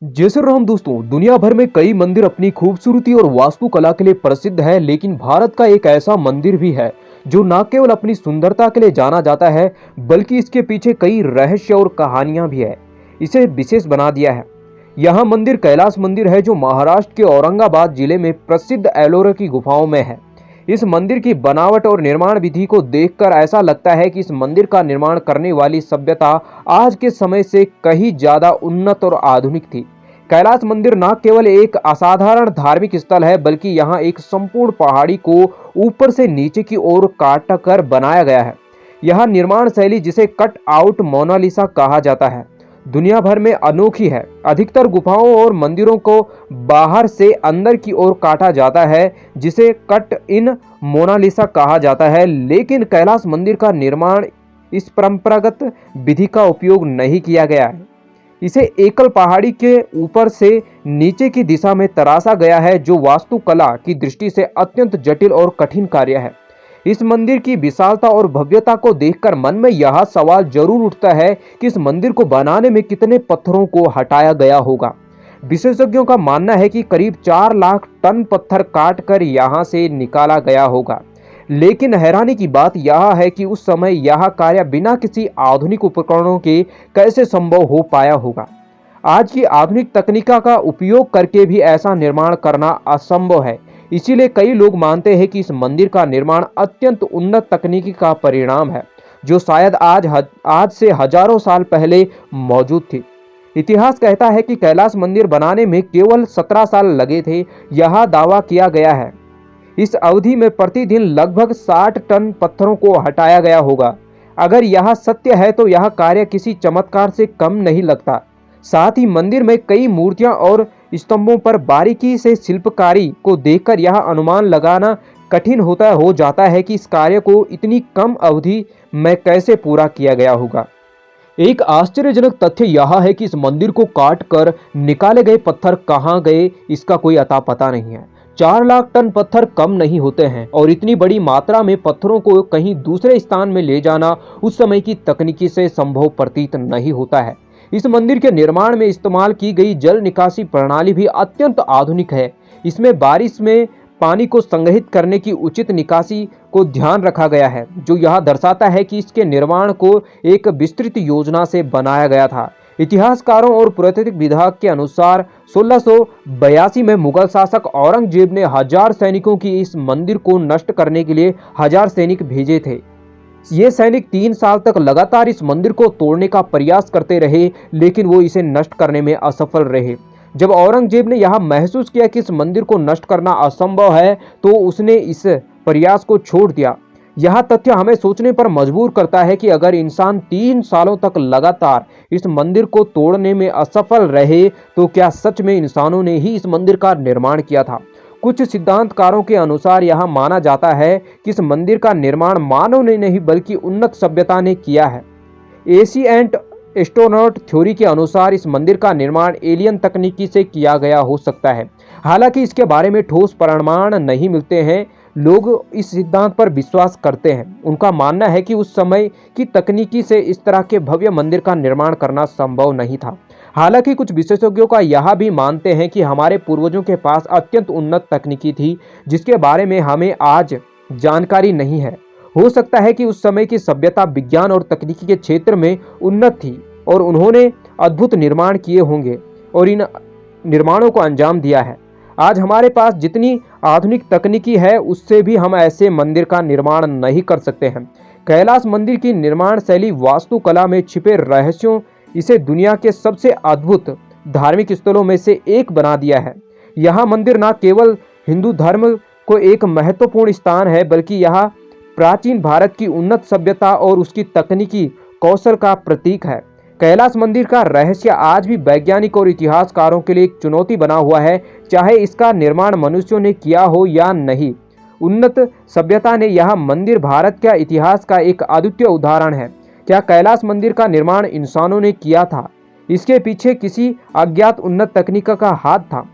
जय श्री राम दोस्तों। दुनिया भर में कई मंदिर अपनी खूबसूरती और वास्तुकला के लिए प्रसिद्ध है, लेकिन भारत का एक ऐसा मंदिर भी है जो न केवल अपनी सुंदरता के लिए जाना जाता है, बल्कि इसके पीछे कई रहस्य और कहानियां भी है इसे विशेष बना दिया है। यह मंदिर कैलाश मंदिर है, जो महाराष्ट्र के औरंगाबाद जिले में प्रसिद्ध एलोरा की गुफाओं में है। इस मंदिर की बनावट और निर्माण विधि को देखकर ऐसा लगता है कि इस मंदिर का निर्माण करने वाली सभ्यता आज के समय से कहीं ज्यादा उन्नत और आधुनिक थी। कैलाश मंदिर न केवल एक असाधारण धार्मिक स्थल है, बल्कि यहाँ एक संपूर्ण पहाड़ी को ऊपर से नीचे की ओर काट कर बनाया गया है। यह निर्माण शैली, जिसे कट आउट मोनालिसा कहा जाता है, दुनिया भर में अनोखी है। अधिकतर गुफाओं और मंदिरों को बाहर से अंदर की ओर काटा जाता है, जिसे कट इन मोनालिसा कहा जाता है, लेकिन कैलाश मंदिर का निर्माण इस परंपरागत विधि का उपयोग नहीं किया गया है। इसे एकल पहाड़ी के ऊपर से नीचे की दिशा में तराशा गया है, जो वास्तुकला की दृष्टि से अत्यंत जटिल और कठिन कार्य है। इस मंदिर की विशालता और भव्यता को देखकर मन में यह सवाल जरूर उठता है कि इस मंदिर को बनाने में कितने पत्थरों को हटाया गया होगा। विशेषज्ञों का मानना है कि करीब 4 लाख टन पत्थर काट कर यहाँ से निकाला गया होगा। लेकिन हैरानी की बात यह है कि उस समय यह कार्य बिना किसी आधुनिक उपकरणों के कैसे संभव हो पाया होगा। आज की आधुनिक तकनीका का उपयोग करके भी ऐसा निर्माण करना असंभव है। इसीलिए कई लोग मानते हैं कि इस मंदिर का निर्माण अत्यंत उन्नत तकनीकी का परिणाम है, जो शायद आज से हजारों साल पहले मौजूद थी। इतिहास कहता है कि कैलाश मंदिर बनाने में केवल 17 साल लगे थे। यह दावा किया गया है इस अवधि में प्रतिदिन लगभग 60 टन पत्थरों को हटाया गया होगा। अगर यह सत्य है तो यह कार्य किसी चमत्कार से कम नहीं लगता। साथ ही मंदिर में कई मूर्तियां और स्तंभों पर बारीकी से शिल्पकारी को देखकर यह अनुमान लगाना कठिन हो जाता है कि इस कार्य को इतनी कम अवधि में कैसे पूरा किया गया होगा। एक आश्चर्यजनक तथ्य यह है कि इस मंदिर को काट कर निकाले गए पत्थर कहाँ गए, इसका कोई अता पता नहीं है। 4 लाख टन पत्थर कम नहीं होते हैं, और इतनी बड़ी मात्रा में पत्थरों को कहीं दूसरे स्थान में ले जाना उस समय की तकनीकी से संभव प्रतीत नहीं होता है। इस मंदिर के निर्माण में इस्तेमाल की गई जल निकासी प्रणाली भी अत्यंत आधुनिक है। इसमें बारिश में पानी को संग्रहित करने की उचित निकासी को ध्यान रखा गया है, जो यह दर्शाता है कि इसके निर्माण को एक विस्तृत योजना से बनाया गया था। इतिहासकारों और पुरातत्व विभाग के अनुसार 1682 में मुगल शासक औरंगजेब ने 1000 सैनिकों की इस मंदिर को नष्ट करने के लिए 1000 सैनिक भेजे थे। ये सैनिक 3 साल तक लगातार इस मंदिर को तोड़ने का प्रयास करते रहे, लेकिन वो इसे नष्ट करने में असफल रहे। जब औरंगजेब ने यह महसूस किया कि इस मंदिर को नष्ट करना असंभव है, तो उसने इस प्रयास को छोड़ दिया। यह तथ्य हमें सोचने पर मजबूर करता है कि अगर इंसान 3 सालों तक लगातार इस मंदिर को तोड़ने में असफल रहे, तो क्या सच में इंसानों ने ही इस मंदिर का निर्माण किया था? कुछ सिद्धांतकारों के अनुसार यह माना जाता है कि इस मंदिर का निर्माण मानव ने नहीं, बल्कि उन्नत सभ्यता ने किया है। एशिएंट एस्ट्रोनॉट थ्योरी के अनुसार इस मंदिर का निर्माण एलियन तकनीकी से किया गया हो सकता है। हालांकि इसके बारे में ठोस प्रमाण नहीं मिलते हैं। लोग इस सिद्धांत पर विश्वास करते हैं। उनका मानना है कि उस समय की तकनीकी से इस तरह के भव्य मंदिर का निर्माण करना संभव नहीं था। हालांकि कुछ विशेषज्ञों का यह भी मानते हैं कि हमारे पूर्वजों के पास अत्यंत उन्नत तकनीकी थी, जिसके बारे में हमें आज जानकारी नहीं है। हो सकता है कि उस समय की सभ्यता विज्ञान और तकनीकी के क्षेत्र में उन्नत थी, और उन्होंने अद्भुत निर्माण किए होंगे और इन निर्माणों को अंजाम दिया है। आज हमारे पास जितनी आधुनिक तकनीकी है, उससे भी हम ऐसे मंदिर का निर्माण नहीं कर सकते हैं। कैलाश मंदिर की निर्माण शैली वास्तुकला में छिपे रहस्यों इसे दुनिया के सबसे अद्भुत धार्मिक स्थलों में से एक बना दिया है। यह मंदिर न केवल हिंदू धर्म को एक महत्वपूर्ण स्थान है, बल्कि यह प्राचीन भारत की उन्नत सभ्यता और उसकी तकनीकी कौशल का प्रतीक है। कैलाश मंदिर का रहस्य आज भी वैज्ञानिक और इतिहासकारों के लिए एक चुनौती बना हुआ है, चाहे इसका निर्माण मनुष्यों ने किया हो या नहीं। उन्नत सभ्यता ने यह मंदिर भारत का इतिहास का एक अद्वितीय उदाहरण है। क्या कैलाश मंदिर का निर्माण इंसानों ने किया था? इसके पीछे किसी अज्ञात उन्नत तकनीक का हाथ था?